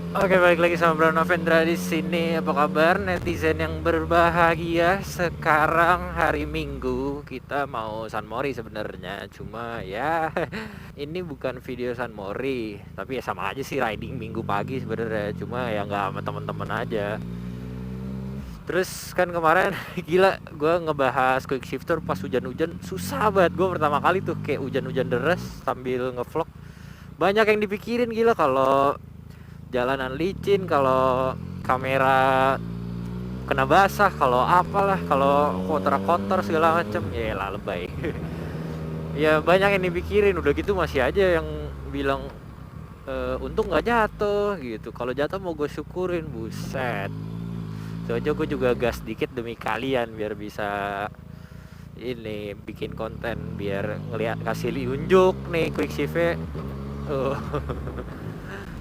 Oke, balik lagi sama Bro Novendra di sini. Apa kabar netizen yang berbahagia? Sekarang hari Minggu, kita mau San Mori sebenarnya. Cuma ya ini bukan video San Mori, tapi ya sama aja sih riding Minggu pagi sebenarnya. Cuma ya nggak sama temen-temen aja. Terus kan kemarin gila gue ngebahas quick shifter pas hujan-hujan susah banget. Gue pertama kali tuh kayak hujan-hujan deras sambil ngevlog. Banyak yang dipikirin gila kalau jalanan licin, kalau kamera kena basah, kalau apalah, kalau kotor-kotor segala macem, ya lah lebay. Ya banyak yang dipikirin, udah gitu masih aja yang bilang untung nggak jatuh gitu. Kalau jatuh mau gue syukurin, buset. Soalnya gue juga gas dikit demi kalian biar bisa ini bikin konten, biar ngeliat kasih unjuk nih quick shift-nya.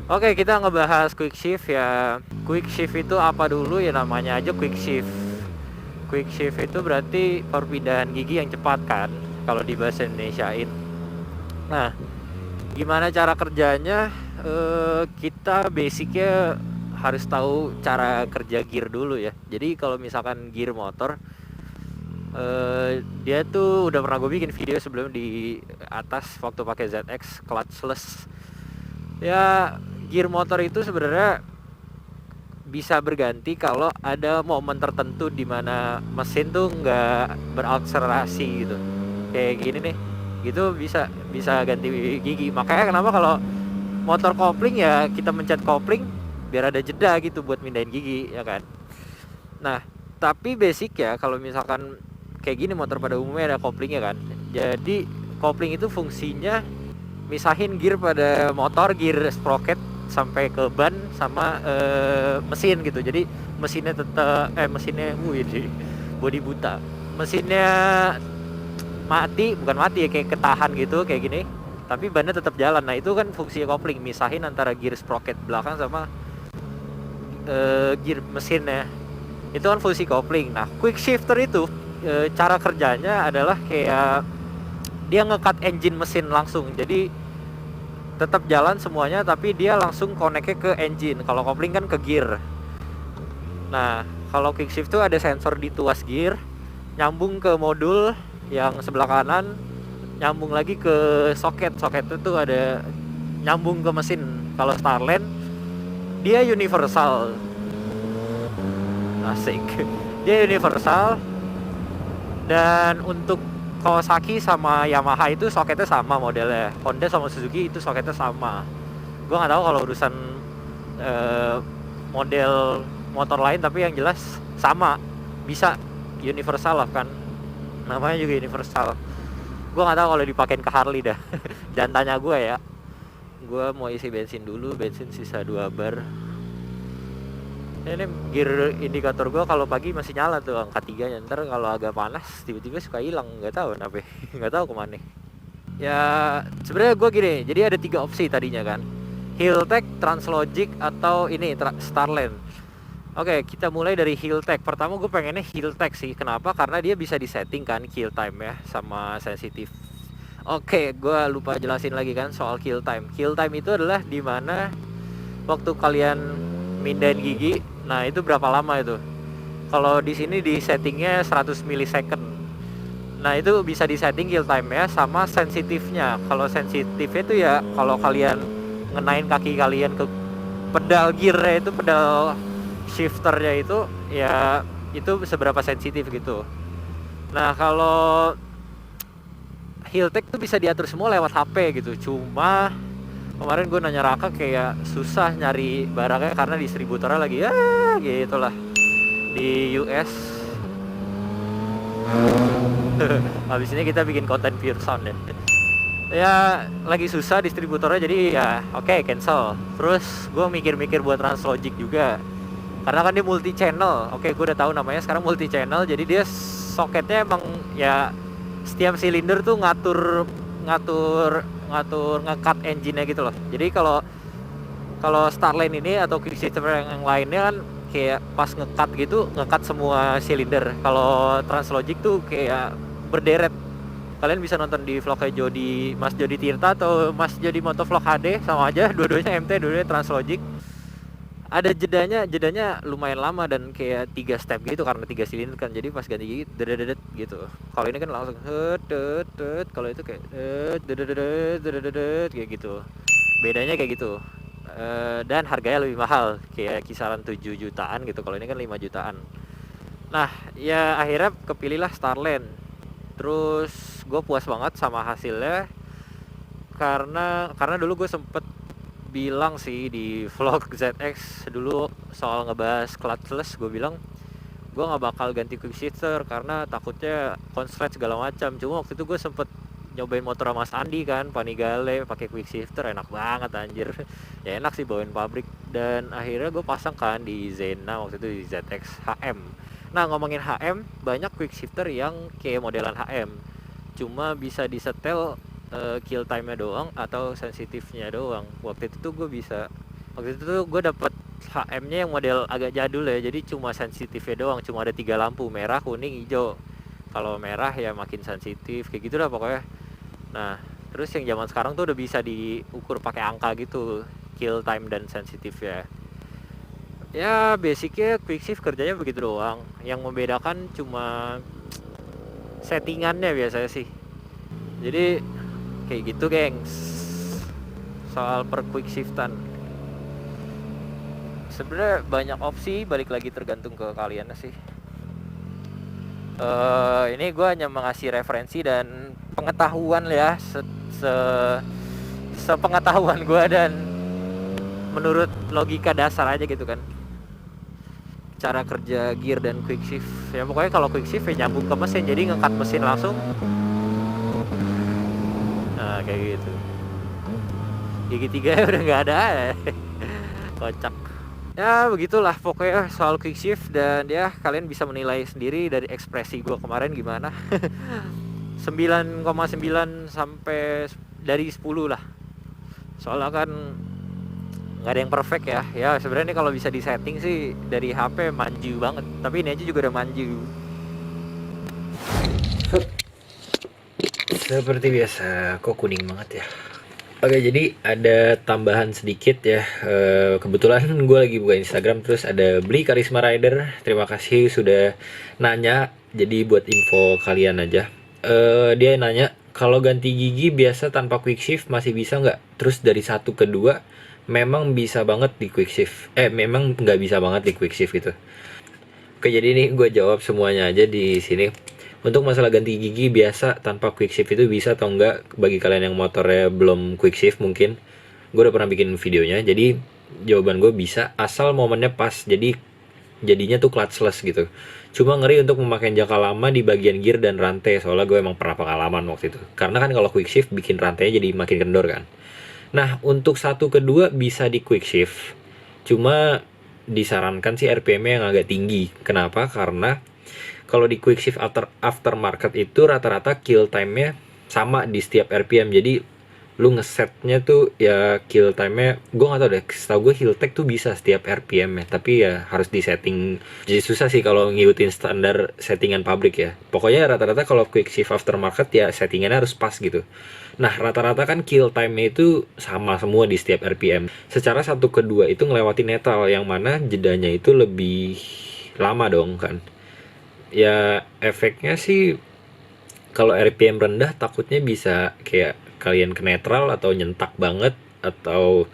Oke, kita ngebahas quick shift ya. Quick shift itu apa dulu ya, namanya aja quick shift. Quick shift itu berarti perpindahan gigi yang cepat kan, kalau di bahasa Indonesiain. Nah, gimana cara kerjanya? Kita basicnya harus tahu cara kerja gear dulu ya. Jadi kalau misalkan gear motor, dia tuh udah pernah gue bikin video sebelum di atas waktu pakai ZX clutchless. Ya, gear motor itu sebenarnya bisa berganti kalau ada momen tertentu di mana mesin tuh nggak berakselerasi gitu. Kayak gini nih, gitu bisa bisa ganti gigi. Makanya kenapa kalau motor kopling ya kita mencet kopling biar ada jeda gitu buat mindahin gigi ya kan. Nah, tapi basic ya kalau misalkan kayak gini motor pada umumnya ada koplingnya kan. Jadi kopling itu fungsinya misahin gear pada motor, gear sprocket sampai ke ban sama mesin gitu. Jadi mesinnya tetap mesinnya wih body buta. Mesinnya mati, bukan mati ya, kayak ketahan gitu kayak gini. Tapi bannya tetap jalan. Nah, itu kan fungsi kopling, misahin antara gear sprocket belakang sama gear mesinnya. Itu kan fungsi kopling. Nah, quick shifter itu cara kerjanya adalah kayak dia nge-cut engine mesin langsung. Jadi tetap jalan semuanya tapi dia langsung connect-nya ke engine. Kalau kopling kan ke gear. Nah, kalau quick shift tuh ada sensor di tuas gear, nyambung ke modul yang sebelah kanan, nyambung lagi ke soket. Soket itu tuh ada nyambung ke mesin. Kalau Starland dia universal. Asik. Dia universal. Dan untuk Kawasaki sama Yamaha itu soketnya sama modelnya. Honda sama Suzuki itu soketnya sama. Gue nggak tahu kalau urusan model motor lain, tapi yang jelas sama. Bisa universal lah kan. Namanya juga universal. Gue nggak tahu kalau dipakein ke Harley dah. Jangan tanya gue ya. Gue mau isi bensin dulu, bensin sisa 2 bar. Ini gear indikator gue kalau pagi masih nyala tuh angka 3 nya. Ntar kalau agak panas tiba-tiba suka hilang, nggak tahu kenapa. Nggak tahu kemana. Ya sebenarnya gue gini, jadi ada 3 opsi tadinya kan. Hilltech, Translogic, atau ini Starland. Oke, kita mulai dari Hilltech. Pertama gue pengennya Hilltech sih. Kenapa? Karena dia bisa disetting kan kill time ya sama sensitif. Oke, gue lupa jelasin lagi kan soal kill time. Kill time itu adalah dimana waktu kalian mindahin gigi, nah itu berapa lama itu? Kalau di sini di settingnya 100 millisecond. Nah itu bisa disetting kill time ya sama sensitifnya. Kalau sensitifnya itu ya kalau kalian ngenain kaki kalian ke pedal gearnya itu, pedal shifternya itu ya itu seberapa sensitif gitu. Nah kalau Hilltech tuh bisa diatur semua lewat HP gitu. Cuma kemarin gue nanya Raka kayak susah nyari barangnya karena distributornya lagi ya gitulah di US. Habis ini kita bikin konten pure sound ya. Ya lagi susah distributornya, jadi ya oke, cancel. Terus gue mikir-mikir buat Translogic juga. Karena kan dia multi channel. Oke, gue udah tahu namanya sekarang multi channel. Jadi dia soketnya emang ya setiap silinder tuh ngatur nge-cut engine-nya gitu loh. Jadi kalau Starline ini atau quick shifter yang lainnya kan kayak pas nge-cut gitu, nge-cut semua silinder. Kalau Translogic tuh kayak berderet. Kalian bisa nonton di vlognya Mas Jody Tirta atau Mas Jody Motovlog HD, sama aja, dua-duanya MT, dua-duanya Translogic. ada jedanya lumayan lama dan kayak 3 step gitu karena 3 silinder kan, jadi pas ganti gigi dedet gitu. Kalau ini kan langsung kalau itu kayak dedet kayak gitu, bedanya kayak gitu. Dan harganya lebih mahal, kayak kisaran 7 jutaan gitu, kalau ini kan 5 jutaan. Nah ya akhirnya kepilihlah Starland. Terus gue puas banget sama hasilnya, karena dulu gue sempet bilang sih di vlog ZX dulu soal ngebahas clutchless, gue bilang gue nggak bakal ganti quick shifter karena takutnya konslet segala macam. Cuma waktu itu gue sempet nyobain motor Mas Andi kan, Panigale pakai quick shifter, enak banget anjir. Ya enak sih bawain pabrik, dan akhirnya gue pasang kan di Zena waktu itu, di ZX HM. Nah ngomongin HM, banyak quick shifter yang kayak modelan HM cuma bisa disetel kill time-nya doang atau sensitifnya doang. Waktu itu tuh gue dapet HM-nya yang model agak jadul ya, jadi cuma sensitifnya doang, cuma ada 3 lampu, merah, kuning, hijau. Kalau merah ya makin sensitif kayak gitu dah pokoknya. Nah terus yang zaman sekarang tuh udah bisa diukur pakai angka gitu, kill time dan sensitif ya. Ya basicnya quick shift kerjanya begitu doang, yang membedakan cuma settingannya biasanya sih. Jadi kayak gitu gengs, soal per quick shiftan. Sebenarnya banyak opsi, balik lagi tergantung ke kalian sih. Ini gue hanya mengasih referensi dan pengetahuan ya, sepengetahuan gue dan menurut logika dasar aja gitu kan, cara kerja gear dan quick shift. Ya pokoknya kalau quick shift ya nyambung ke mesin, jadi ngangkat mesin langsung. Nah kayak gitu. Gigi 3 udah nggak ada. Kocak. Ya begitulah pokoknya soal quick shift, dan ya kalian bisa menilai sendiri dari ekspresi gue kemarin gimana. 9,9 sampai dari 10 lah. Soalnya kan nggak ada yang perfect ya. Ya sebenarnya kalau bisa disetting sih dari HP manju banget, tapi ini aja juga udah manju. Seperti biasa, kok kuning banget ya. Oke, jadi ada tambahan sedikit ya. Kebetulan gue lagi buka Instagram, terus ada Beli Karisma Rider. Terima kasih sudah nanya. Jadi buat info kalian aja. Dia nanya, kalau ganti gigi biasa tanpa quick shift masih bisa nggak? Terus dari 1 ke 2 memang bisa banget di quick shift. Memang nggak bisa banget di quick shift gitu. Oke, jadi ini gue jawab semuanya aja di sini. Untuk masalah ganti gigi biasa tanpa quick shift itu bisa atau enggak, bagi kalian yang motornya belum quick shift mungkin. Gue udah pernah bikin videonya, jadi jawaban gue bisa asal momennya pas, jadinya tuh clutchless gitu. Cuma ngeri untuk memakai jangka lama di bagian gear dan rantai, soalnya gue emang pernah pengalaman waktu itu. Karena kan kalau quick shift bikin rantainya jadi makin kendor kan. Nah untuk 1 ke 2 bisa di quick shift, cuma disarankan sih RPM-nya yang agak tinggi. Kenapa? Karena kalau di quick shift aftermarket itu rata-rata kill time-nya sama di setiap RPM. Jadi lu ngesetnya tuh ya kill time-nya, gue gak tau deh, setahu gue Hilltech tuh bisa setiap RPM ya, tapi ya harus di setting. Jadi susah sih kalau ngikutin standar settingan pabrik ya. Pokoknya rata-rata kalau quick shift aftermarket ya settingannya harus pas gitu. Nah rata-rata kan kill time-nya itu sama semua di setiap RPM. Secara 1 ke 2 itu ngelewati netral, yang mana jedanya itu lebih lama dong kan. Ya efeknya sih kalau RPM rendah takutnya bisa kayak kalian ke netral atau nyentak banget, atau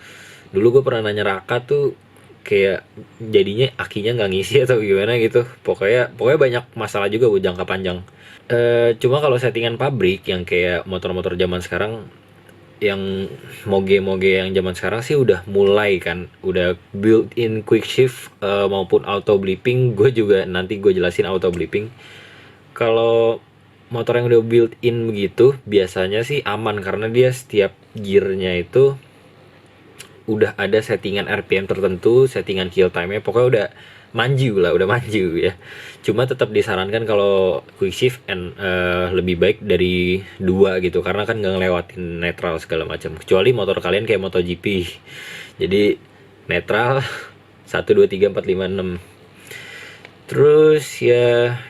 dulu gue pernah nanya Raka tuh kayak jadinya akinya nggak ngisi atau gimana gitu. Pokoknya banyak masalah juga buat jangka panjang. Cuma kalau settingan pabrik yang kayak motor-motor zaman sekarang, yang moge-moge yang zaman sekarang sih udah mulai kan, udah built in quick shift maupun auto blipping. Gue juga nanti gue jelasin auto blipping. Kalau motor yang udah built in begitu biasanya sih aman, karena dia setiap gearnya itu udah ada settingan RPM tertentu, settingan kill time-nya, pokoknya udah manju ya. Cuma tetap disarankan kalau quick shift lebih baik dari 2 gitu, karena kan nggak ngelewatin netral segala macam, kecuali motor kalian kayak MotoGP. Jadi netral 1 2 3 4 5 6. Terus ya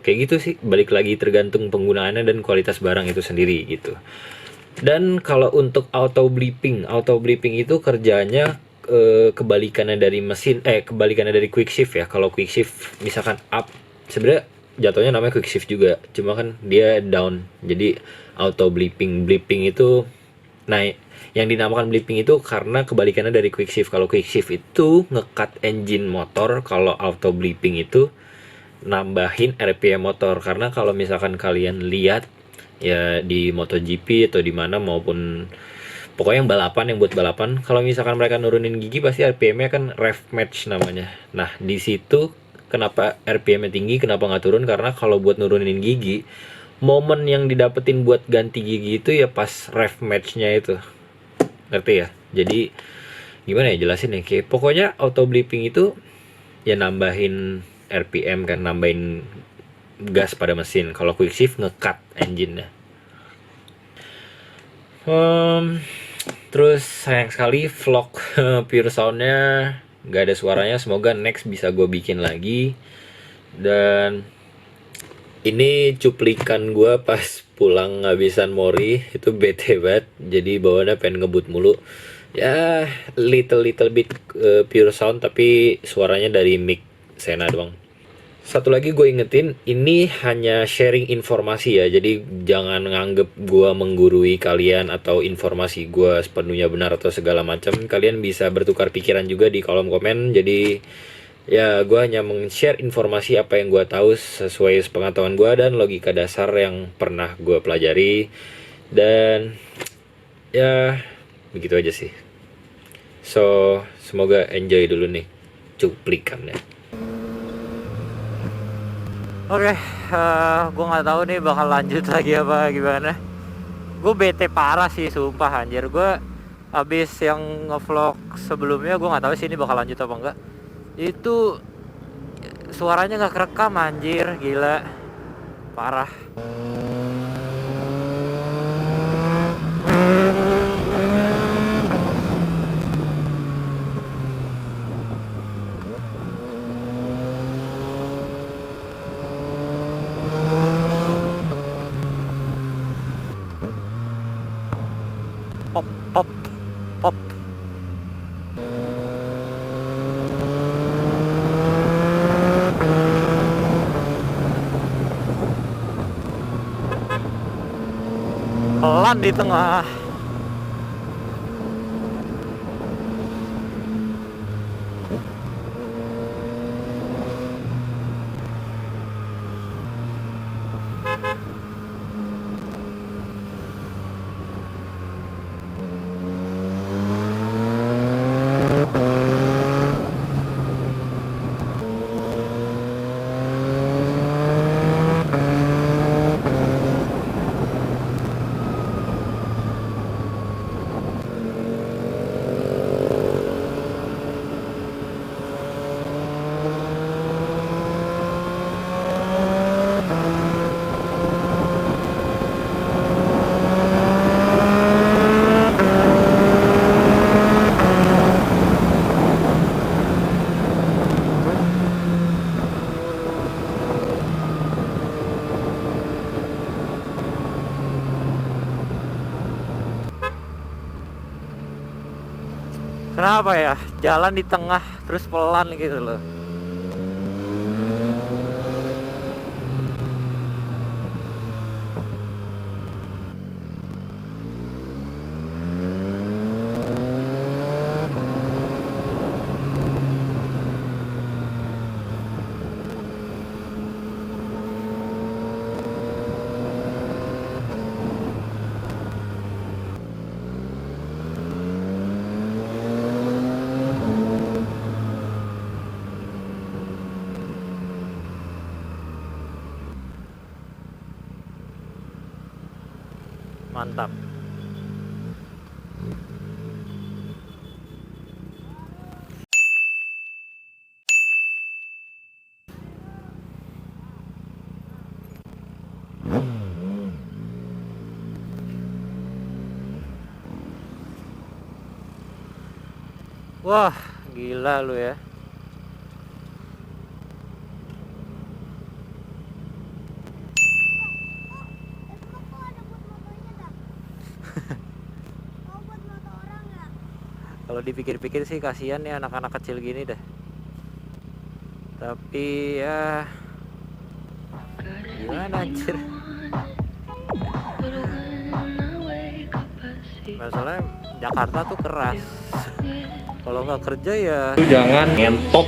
kayak gitu sih, balik lagi tergantung penggunaannya dan kualitas barang itu sendiri gitu. Dan kalau untuk auto blipping itu kerjanya kebalikannya dari kebalikannya dari quick shift ya. Kalau quick shift misalkan up, sebenarnya jatuhnya namanya quick shift juga, cuma kan dia down, jadi auto blipping. Blipping itu, nah, yang dinamakan blipping itu karena kebalikannya dari quick shift. Kalau quick shift itu ngekat engine motor, kalau auto blipping itu nambahin RPM motor. Karena kalau misalkan kalian lihat ya di MotoGP atau di mana, maupun pokoknya yang balapan, yang buat balapan, kalau misalkan mereka nurunin gigi pasti RPM-nya kan rev match namanya. Nah, di situ kenapa RPM-nya tinggi, kenapa nggak turun? Karena kalau buat nurunin gigi, momen yang didapetin buat ganti gigi itu ya pas rev match-nya itu. Ngerti ya? Jadi gimana ya jelasin ya? Kayak pokoknya auto blipping itu ya nambahin RPM kan, nambahin gas pada mesin. Kalau quick shift ngekat engine-nya. Terus sayang sekali vlog pure soundnya nggak ada suaranya. Semoga next bisa gue bikin lagi. Dan ini cuplikan gue pas pulang ngabisan Mori, itu bete banget. Jadi bawaannya pengen ngebut mulu. Ya little bit pure sound, tapi suaranya dari mic Sena doang. Satu lagi gue ingetin, ini hanya sharing informasi ya, jadi jangan nganggep gue menggurui kalian atau informasi gue sepenuhnya benar atau segala macam. Kalian bisa bertukar pikiran juga di kolom komen. Jadi ya gue hanya meng-share informasi apa yang gue tahu sesuai sepengetahuan gue dan logika dasar yang pernah gue pelajari. Dan ya begitu aja sih. So semoga enjoy dulu nih cuplikannya. Oke, gue nggak tahu nih bakal lanjut lagi apa gimana. Gue bete parah sih, sumpah anjir. Gue abis yang ngevlog sebelumnya, gue nggak tahu sih ini bakal lanjut apa enggak. Itu suaranya nggak kerekam anjir, gila, parah. Pop pop pop. Pelan di tengah. Kenapa ya? Jalan di tengah terus pelan gitu loh. Mantap. Wah, gila lu ya. Kalau dipikir-pikir sih kasihan nih anak-anak kecil gini dah. Tapi ya gimana anjir. Masalahnya Jakarta tuh keras. Kalau nggak kerja ya Lu jangan ngentot.